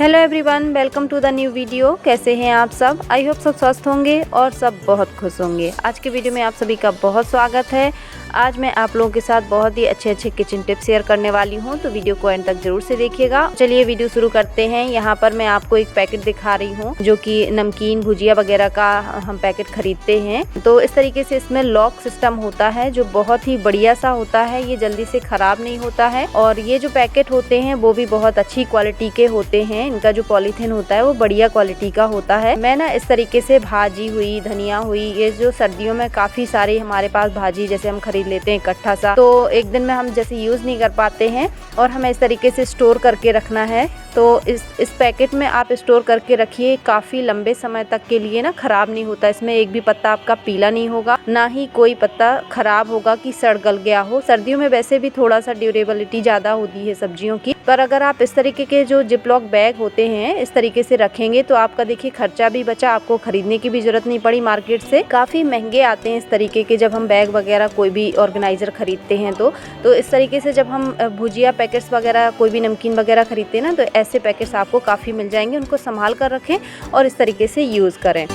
Hello everyone, welcome to the new video. कैसे हैं आप सब? आई होप सब स्वस्थ होंगे और सब बहुत खुश होंगे। आज के वीडियो में आप सभी का बहुत स्वागत है। आज मैं आप लोगों के साथ बहुत ही अच्छे किचन टिप्स शेयर करने वाली हूं, तो वीडियो को एंड तक जरूर से देखिएगा। चलिए वीडियो शुरू करते हैं। यहाँ पर मैं आपको एक पैकेट दिखा रही हूँ जो कि नमकीन भुजिया वगैरह का हम पैकेट खरीदते हैं। तो इस तरीके से इसमें लॉक सिस्टम होता है जो बहुत ही बढ़िया सा होता है। ये जल्दी से खराब नहीं होता है और ये जो पैकेट होते हैं वो भी बहुत अच्छी क्वालिटी के होते हैं। इनका जो पॉलीथीन होता है वो बढ़िया क्वालिटी का होता है। मैं ना इस तरीके से भाजी हुई, धनिया हुई, ये जो सर्दियों में काफी सारी हमारे पास भाजी जैसे हम खरीद लेते हैं इकट्ठा सा, तो एक दिन में हम जैसे यूज नहीं कर पाते हैं और हमें इस तरीके से स्टोर करके रखना है। तो इस पैकेट में आप स्टोर करके रखिए, काफ़ी लंबे समय तक के लिए ना ख़राब नहीं होता। इसमें एक भी पत्ता आपका पीला नहीं होगा, ना ही कोई पत्ता ख़राब होगा कि सड़ गल गया हो। सर्दियों में वैसे भी थोड़ा सा ड्यूरेबिलिटी ज़्यादा होती है सब्जियों की, पर अगर आप इस तरीके के जो जिपलॉक बैग होते हैं इस तरीके से रखेंगे तो आपका देखिए खर्चा भी बचा, आपको खरीदने की भी जरूरत नहीं पड़ी मार्केट से। काफ़ी महंगे आते हैं इस तरीके के जब हम बैग वगैरह कोई भी ऑर्गेनाइजर खरीदते हैं तो इस तरीके से जब हम भुजिया पैकेट्स वगैरह कोई भी नमकीन वगैरह खरीदते हैं ना, तो ऐसे पैकेट्स आपको काफ़ी मिल जाएंगे। उनको संभाल कर रखें और इस तरीके से यूज़ करें।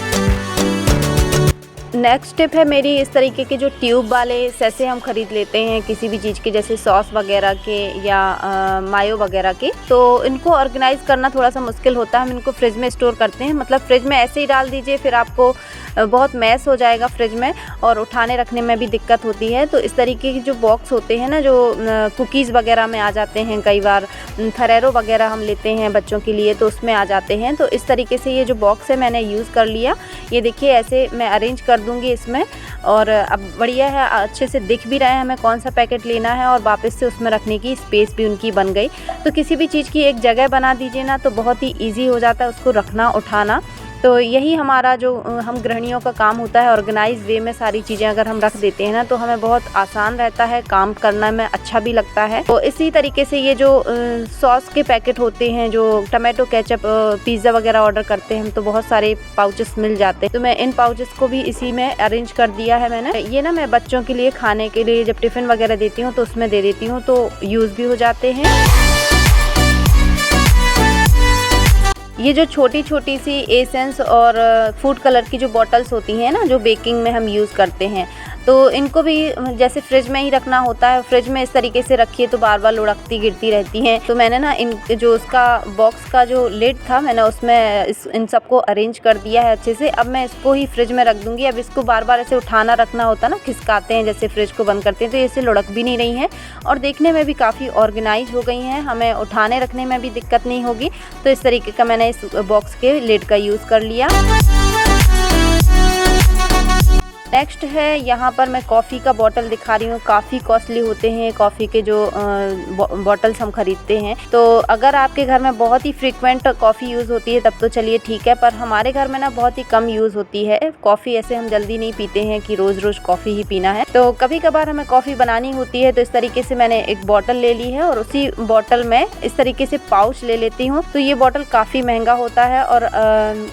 नेक्स्ट टिप है मेरी, इस तरीके के जो ट्यूब वाले सैसे हम खरीद लेते हैं किसी भी चीज़ के, जैसे सॉस वगैरह के या मायो वगैरह के, तो इनको ऑर्गेनाइज करना थोड़ा सा मुश्किल होता है। हम इनको फ्रिज में स्टोर करते हैं, मतलब फ्रिज में ऐसे ही डाल दीजिए, फिर आपको बहुत मैस हो जाएगा फ्रिज में और उठाने रखने में भी दिक्कत होती है। तो इस तरीके के जो बॉक्स होते हैं ना, जो कुकीज़ वगैरह में आ जाते हैं, कई बार फरेरो वगैरह हम लेते हैं बच्चों के लिए तो उसमें आ जाते हैं। तो इस तरीके से ये जो बॉक्स है मैंने यूज़ कर लिया। ये देखिए ऐसे मैं अरेंज कर दूंगी इसमें, और अब बढ़िया है, अच्छे से दिख भी रहा है हमें कौन सा पैकेट लेना है और वापस से उसमें रखने की स्पेस भी उनकी बन गई। तो किसी भी चीज़ की एक जगह बना दीजिए ना, तो बहुत ही ईजी हो जाता है उसको रखना उठाना। तो यही हमारा जो हम गृहिणियों का काम होता है, ऑर्गेनाइज वे में सारी चीज़ें अगर हम रख देते हैं ना तो हमें बहुत आसान रहता है, काम करना में अच्छा भी लगता है। तो इसी तरीके से ये जो सॉस के पैकेट होते हैं, जो टमाटो केचप, पिज़्ज़ा वगैरह ऑर्डर करते हैं हम, तो बहुत सारे पाउचेस मिल जाते हैं। तो मैं इन पाउचेस को भी इसी में अरेंज कर दिया है मैंने। ये ना मैं बच्चों के लिए खाने के लिए जब टिफ़िन वगैरह देती हूँ तो उसमें दे देती हूँ, तो यूज़ भी हो जाते हैं। ये जो छोटी छोटी सी एसेंस और फूड कलर की जो बॉटल्स होती हैं ना, जो बेकिंग में हम यूज़ करते हैं, तो इनको भी जैसे फ्रिज में ही रखना होता है। फ्रिज में इस तरीके से रखिए तो बार बार लुढ़कती गिरती रहती हैं। तो मैंने ना इन जो उसका बॉक्स का जो लिड था मैंने उसमें इन सबको अरेंज कर दिया है अच्छे से। अब मैं इसको ही फ्रिज में रख दूँगी। अब इसको बार बार ऐसे उठाना रखना होता ना, खिसकाते हैं जैसे फ्रिज को बंद करते हैं, तो ऐसे लुढ़क भी नहीं रही हैं और देखने में भी काफ़ी ऑर्गेनाइज हो गई हैं। हमें उठाने रखने में भी दिक्कत नहीं होगी। तो इस तरीके का मैंने इस बॉक्स के लिड का यूज़ कर लिया। नेक्स्ट है, यहाँ पर मैं कॉफ़ी का बॉटल दिखा रही हूँ। काफ़ी कॉस्टली होते हैं कॉफ़ी के जो बॉटल्स हम खरीदते हैं। तो अगर आपके घर में बहुत ही फ्रीक्वेंट कॉफ़ी यूज़ होती है तब तो चलिए ठीक है, पर हमारे घर में ना बहुत ही कम यूज़ होती है कॉफ़ी। ऐसे हम जल्दी नहीं पीते हैं कि रोज़ रोज़ कॉफ़ी ही पीना है। तो कभी कभार हमें कॉफ़ी बनानी होती है, तो इस तरीके से मैंने एक बॉटल ले ली है और उसी बॉटल में इस तरीके से पाउच ले लेती हूँ। तो ये बॉटल काफ़ी महंगा होता है और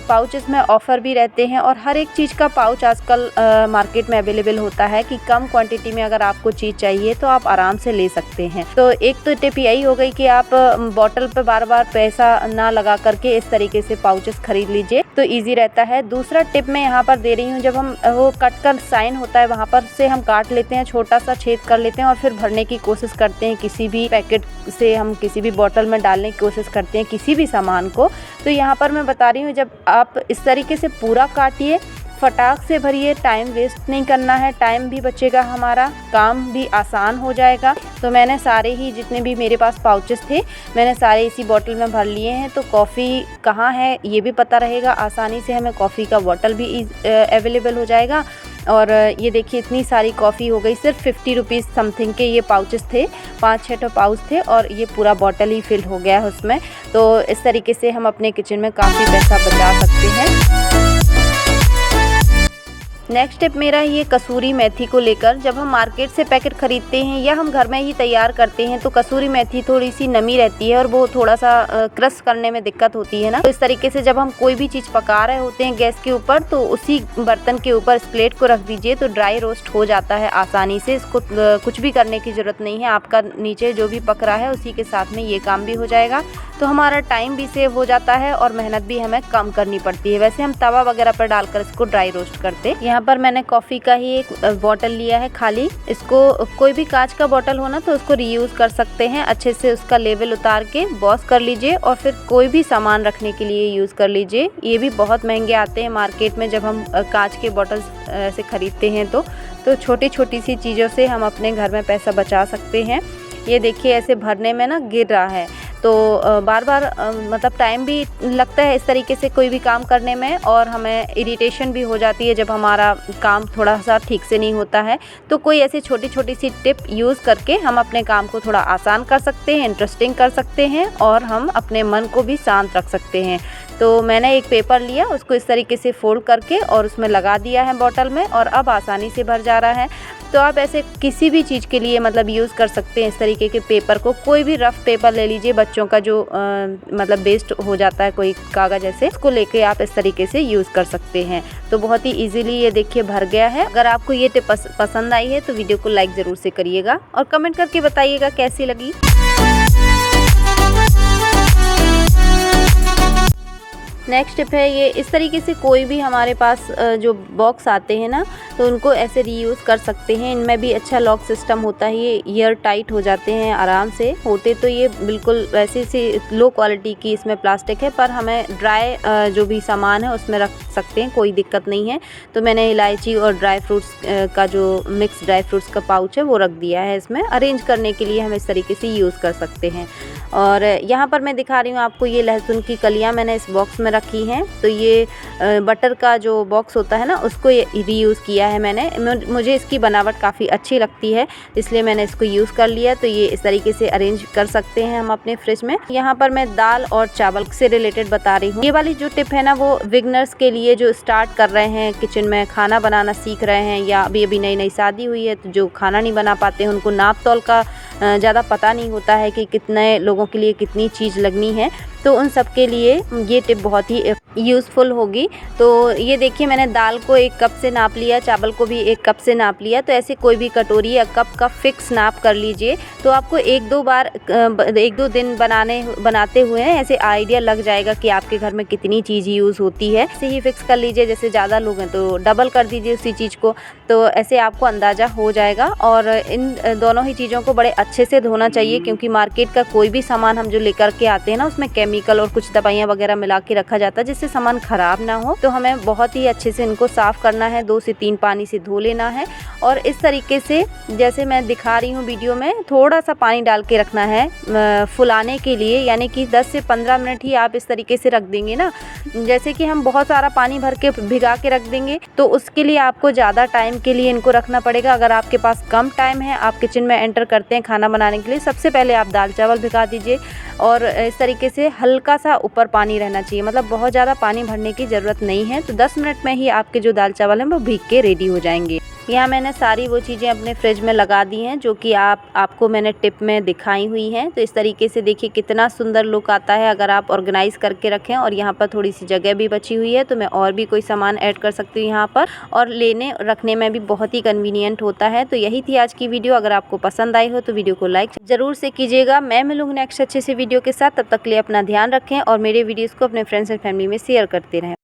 पाउचेस में ऑफ़र भी रहते हैं, और हर एक चीज़ का पाउच आजकल मार्केट में अवेलेबल होता है कि कम क्वांटिटी में अगर आपको चीज़ चाहिए तो आप आराम से ले सकते हैं। तो एक तो टिप यही हो गई कि आप बॉटल पे बार बार पैसा ना लगा करके इस तरीके से पाउचेस खरीद लीजिए, तो इजी रहता है। दूसरा टिप मैं यहाँ पर दे रही हूँ, जब हम वो कट कर साइन होता है वहाँ पर से हम काट लेते हैं, छोटा सा छेद कर लेते हैं और फिर भरने की कोशिश करते हैं, किसी भी पैकेट से हम किसी भी बॉटल में डालने की कोशिश करते हैं किसी भी सामान को। तो यहाँ पर मैं बता रही हूँ, जब आप इस तरीके से पूरा काटिए, फटाक से भरिए, टाइम वेस्ट नहीं करना है, टाइम भी बचेगा, हमारा काम भी आसान हो जाएगा। तो मैंने सारे ही जितने भी मेरे पास पाउचेस थे मैंने सारे इसी बॉटल में भर लिए हैं। तो कॉफ़ी कहाँ है ये भी पता रहेगा, आसानी से हमें कॉफ़ी का बॉटल भी अवेलेबल हो जाएगा। और ये देखिए इतनी सारी कॉफ़ी हो गई, सिर्फ 50 रुपीज़ समथिंग के ये पाउचेस थे, 5-6 पाउच थे और ये पूरा बॉटल ही फिल हो गया है उसमें। तो इस तरीके से हम अपने किचन में काफ़ी पैसा बचा सकते हैं। नेक्स्ट टिप मेरा ये कसूरी मेथी को लेकर, जब हम मार्केट से पैकेट खरीदते हैं या हम घर में ही तैयार करते हैं तो कसूरी मेथी थोड़ी सी नमी रहती है और वो थोड़ा सा क्रश करने में दिक्कत होती है ना। तो इस तरीके से जब हम कोई भी चीज़ पका रहे होते हैं गैस के ऊपर तो उसी बर्तन के ऊपर इस प्लेट को रख दीजिए तो ड्राई रोस्ट हो जाता है आसानी से। इसको कुछ भी करने की ज़रूरत नहीं है, आपका नीचे जो भी पक रहा है उसी के साथ में ये काम भी हो जाएगा। तो हमारा टाइम भी सेव हो जाता है और मेहनत भी हमें कम करनी पड़ती है। वैसे हम तवा वगैरह पर डालकर इसको ड्राई रोस्ट करते हैं। यहाँ पर मैंने कॉफ़ी का ही एक बॉटल लिया है खाली। इसको कोई भी कांच का बॉटल हो ना तो उसको रीयूज़ कर सकते हैं। अच्छे से उसका लेवल उतार के वॉश कर लीजिए और फिर कोई भी सामान रखने के लिए यूज़ कर लीजिए। ये भी बहुत महंगे आते हैं मार्केट में जब हम कांच के बॉटल्स से ख़रीदते हैं तो छोटी छोटी सी चीज़ों से हम अपने घर में पैसा बचा सकते हैं। ये देखिए ऐसे भरने में ना गिर रहा है तो बार बार मतलब टाइम भी लगता है इस तरीके से कोई भी काम करने में और हमें इरिटेशन भी हो जाती है जब हमारा काम थोड़ा सा ठीक से नहीं होता है। तो कोई ऐसी छोटी छोटी सी टिप यूज़ करके हम अपने काम को थोड़ा आसान कर सकते हैं, इंटरेस्टिंग कर सकते हैं और हम अपने मन को भी शांत रख सकते हैं। तो मैंने एक पेपर लिया, उसको इस तरीके से फोल्ड करके और उसमें लगा दिया है बॉटल में और अब आसानी से भर जा रहा है। तो आप ऐसे किसी भी चीज़ के लिए मतलब यूज़ कर सकते हैं इस तरीके के पेपर को। कोई भी रफ़ पेपर ले लीजिए, बच्चों का जो मतलब वेस्ट हो जाता है कोई कागज़ ऐसे, उसको लेके आप इस तरीके से यूज़ कर सकते हैं। तो बहुत ही इजीली ये देखिए भर गया है। अगर आपको ये टिप पसंद आई है तो वीडियो को लाइक ज़रूर से करिएगा और कमेंट करके बताइएगा कैसी लगी। नेक्स्ट टिप है ये, इस तरीके से कोई भी हमारे पास जो बॉक्स आते हैं ना तो उनको ऐसे रीयूज़ कर सकते हैं। इनमें भी अच्छा लॉक सिस्टम होता है, ये ईयर टाइट हो जाते हैं आराम से होते। तो ये बिल्कुल वैसे से लो क्वालिटी की इसमें प्लास्टिक है पर हमें ड्राई जो भी सामान है उसमें रख सकते हैं, कोई दिक्कत नहीं है। तो मैंने इलायची और ड्राई फ्रूट्स का जो मिक्स ड्राई फ्रूट्स का पाउच है वो रख दिया है इसमें। अरेंज करने के लिए हम इस तरीके से यूज़ कर सकते हैं। और यहाँ पर मैं दिखा रही हूँ आपको, ये लहसुन की कलियाँ मैंने इस बॉक्स में रखी हैं। तो ये बटर का जो बॉक्स होता है ना उसको रीयूज़ किया है मैंने। मुझे इसकी बनावट काफ़ी अच्छी लगती है इसलिए मैंने इसको यूज़ कर लिया। तो ये इस तरीके से अरेंज कर सकते हैं हम अपने फ्रिज में। यहाँ पर मैं दाल और चावल से रिलेटेड बता रही हूँ। ये वाली जो टिप है ना वो बिगनर्स के लिए जो स्टार्ट कर रहे हैं, किचन में खाना बनाना सीख रहे हैं या अभी नई नई शादी हुई है तो जो खाना नहीं बना पाते हैं, उनको नाप तौल का ज़्यादा पता नहीं होता है कि कितने लोगों के लिए कितनी चीज़ लगनी है। तो उन सब के लिए ये टिप बहुत ही यूज़फुल होगी। तो ये देखिए मैंने दाल को 1 कप से नाप लिया, चावल को भी 1 कप से नाप लिया। तो ऐसे कोई भी कटोरी या कप का फिक्स नाप कर लीजिए। तो आपको 1-2 दिन बनाते हुए ऐसे आइडिया लग जाएगा कि आपके घर में कितनी चीज़ यूज़ होती है। ऐसे ही फिक्स कर लीजिए, जैसे ज़्यादा लोग हैं तो डबल कर दीजिए उसी चीज़ को। तो ऐसे आपको अंदाज़ा हो जाएगा। और इन दोनों ही चीज़ों को बड़े अच्छे से धोना चाहिए क्योंकि मार्केट का कोई भी सामान हम जो लेकर के आते हैं ना उसमें केमिकल और कुछ दवाइयाँ वगैरह मिला के रखा जाता है जिससे सामान ख़राब ना हो। तो हमें बहुत ही अच्छे से इनको साफ़ करना है, 2 से 3 पानी से धो लेना है। और इस तरीके से जैसे मैं दिखा रही हूँ वीडियो में, थोड़ा सा पानी डाल के रखना है फुलाने के लिए, यानी कि 10 से 15 मिनट ही आप इस तरीके से रख देंगे ना। जैसे कि हम बहुत सारा पानी भर के भिगा के रख देंगे तो उसके लिए आपको ज़्यादा टाइम के लिए इनको रखना पड़ेगा। अगर आपके पास कम टाइम है, आप किचन में एंटर करते हैं खाना बनाने के लिए, सबसे पहले आप दाल चावल भिगा दीजिए और इस तरीके से हल्का सा ऊपर पानी रहना चाहिए, मतलब बहुत ज़्यादा पानी भरने की ज़रूरत नहीं है। तो 10 मिनट में ही आपके जो दाल चावल हैं वो भीग के रेडी हो जाएंगे। यहाँ मैंने सारी वो चीज़ें अपने फ्रिज में लगा दी हैं जो कि आपको मैंने टिप में दिखाई हुई हैं। तो इस तरीके से देखिए कितना सुंदर लुक आता है अगर आप ऑर्गेनाइज़ करके रखें। और यहाँ पर थोड़ी सी जगह भी बची हुई है तो मैं और भी कोई सामान ऐड कर सकती हूँ यहाँ पर, और लेने रखने में भी बहुत ही कन्वीनियंट होता है। तो यही थी आज की वीडियो। अगर आपको पसंद आई हो तो वीडियो को लाइक ज़रूर से कीजिएगा। मैं मिलूँगी नेक्स्ट अच्छे से वीडियो के साथ। तब तक के लिए अपना ध्यान रखें और मेरे वीडियोज़ को अपने फ्रेंड्स एंड फैमिली में शेयर करते रहें।